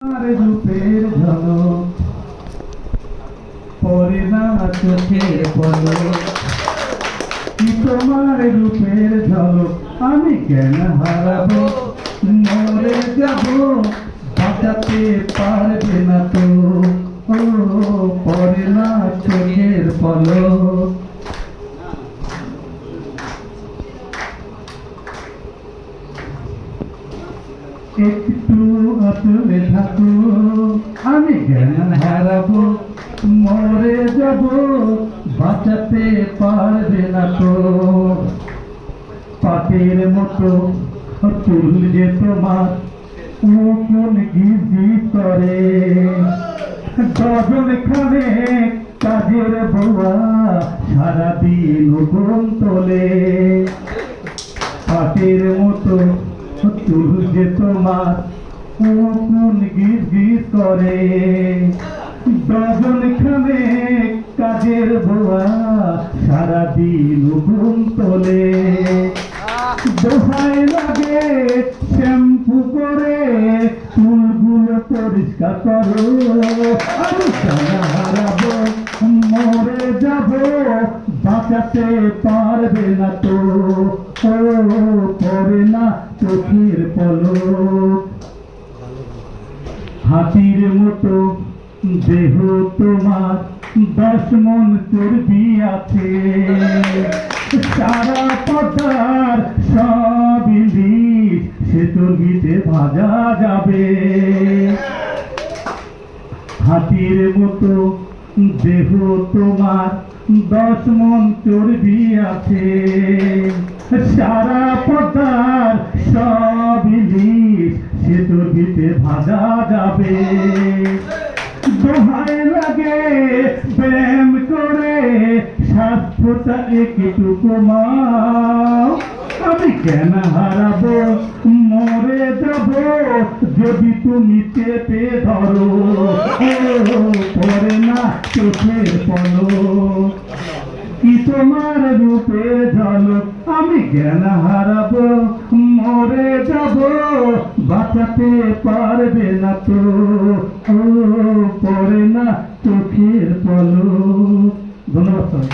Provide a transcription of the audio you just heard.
রূপের ঝলক পরে না চোখের পলক, কি তোমার রূপের ঝলক আমি কেন হারাবো, মরে যাব বাঁচাতে পারবে না তো, ও পরে না চোখের পলক। একটু আঁচলে থাকো আমি জ্ঞান হারাবো, মরে যাব বাঁচাতে পারবে না তো। পাটের মতো চুল যে তোমার কোন গিজি করে, ডজন খানে কাজের বউয়া সারাদিন গুণ তোলে। পাটের মতো চুল যে তোমার কোন গিজ করে, ডজন খানে কাজের বউয়া সারাদিন গুণ তোলে। দোহাই লাগে শ্যাম্পু করে চুলগুলো পরিষ্কার করো, আমি জানা হারাবো মরে যাব বাঁচাতে পারবে না তো, ও পড়ে না চোখের পলক। হাতির মতো দেহ তোমার 10 মণ চর্বি আছে, সারা পদার সব ইলিশ সে চর্বিতে ভাজা যাবে। হাতির মতো দেহ তোমার 10 মণ চর্বি আছে, সারা পদার সব ইলিশ সে চর্বিতে ভাজা যাবে। দোহাই লাগে ব্যায়াম করে স্বাস্থ্যটা একটু কমাও, আমি কেন হারাবো মরে যাব যদি তুমি চেপে ধরো, পরে না চোখের পলক, কি তোমার রূপে ঝলক আমি জ্ঞান হারাবো মরে যাব বাঁচাতে পারবে না তো, ও পড়ে না চোখের পলক। ধন্যবাদ।